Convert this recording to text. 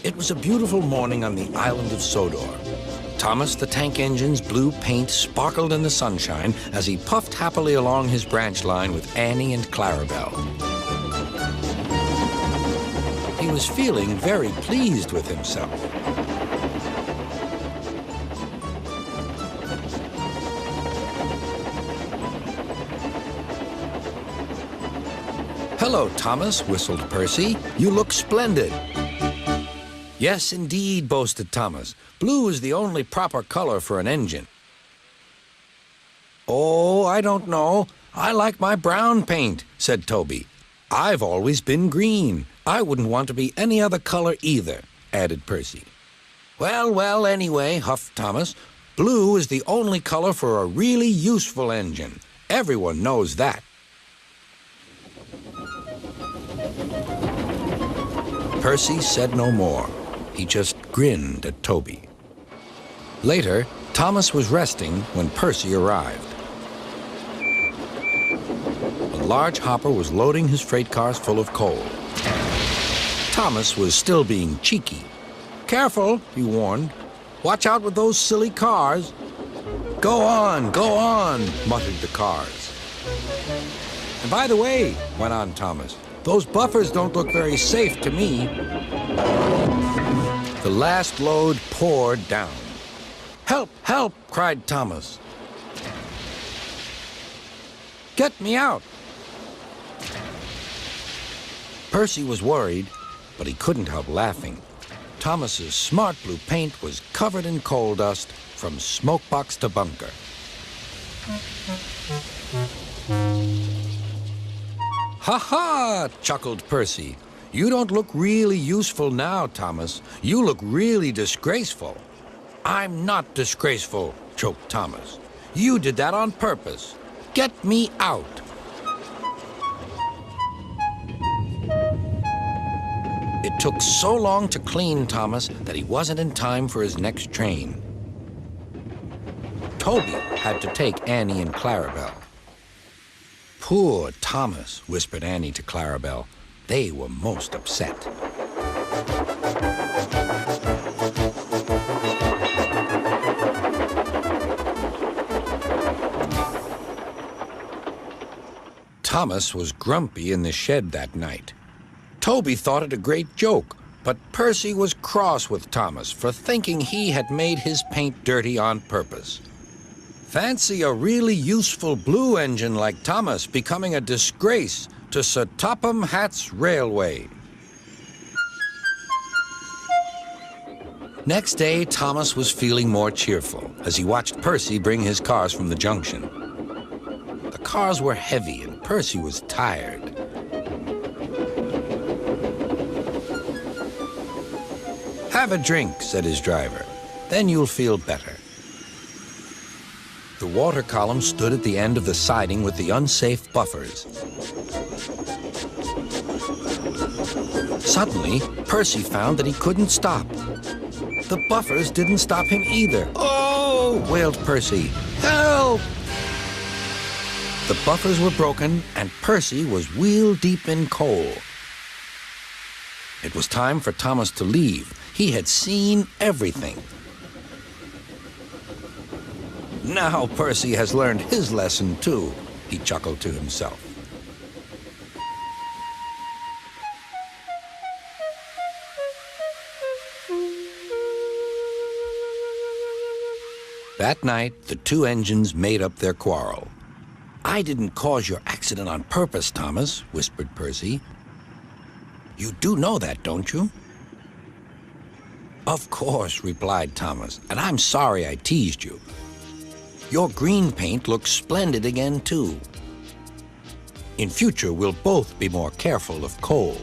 It was a beautiful morning on the island of Sodor. Thomas the Tank Engine's blue paint sparkled in the sunshine as he puffed happily along his branch line with Annie and Clarabelle. He was feeling very pleased with himself. "Hello, Thomas," whistled Percy. "You look splendid." "Yes, indeed," boasted Thomas. "Blue is the only proper color for an engine." "Oh, I don't know. I like my brown paint," said Toby. "I've always been green. I wouldn't want to be any other color either," added Percy. "Well, well, anyway," huffed Thomas, "blue is the only color for a really useful engine. Everyone knows that." Percy said no more. He just grinned at Toby. Later, Thomas was resting when Percy arrived. A large hopper was loading his freight cars full of coal. Thomas was still being cheeky. "Careful," he warned. "Watch out with those silly cars." Go on," muttered the cars. "And by the way," went on Thomas, "those buffers don't look very safe to me." The last load poured down. "Help, help," cried Thomas. "Get me out." Percy was worried, but he couldn't help laughing. Thomas's smart blue paint was covered in coal dust from smokebox to bunker. "Ha ha!" chuckled Percy. "You don't look really useful now, Thomas. You look really disgraceful." "I'm not disgraceful," choked Thomas. "You did that on purpose. Get me out." It took so long to clean Thomas that he wasn't in time for his next train. Toby had to take Annie and Clarabelle. "Poor Thomas," whispered Annie to Clarabelle. They were most upset. Thomas was grumpy in the shed that night. Toby thought it a great joke, but Percy was cross with Thomas for thinking he had made his paint dirty on purpose. Fancy a really useful blue engine like Thomas becoming a disgrace to Sir Topham Hatt's railway. Next day, Thomas was feeling more cheerful as he watched Percy bring his cars from the junction. The cars were heavy and Percy was tired. "Have a drink," said his driver. "Then you'll feel better." The water column stood at the end of the siding with the unsafe buffers. Suddenly, Percy found that he couldn't stop. The buffers didn't stop him either. "Oh!" wailed Percy. "Help!" The buffers were broken, and Percy was wheel-deep in coal. It was time for Thomas to leave. He had seen everything. "Now Percy has learned his lesson, too," he chuckled to himself. That night, the two engines made up their quarrel. "I didn't cause your accident on purpose, Thomas," whispered Percy. "You do know that, don't you?" "Of course," replied Thomas, "and I'm sorry I teased you. Your green paint looks splendid again, too. In future, we'll both be more careful of coal."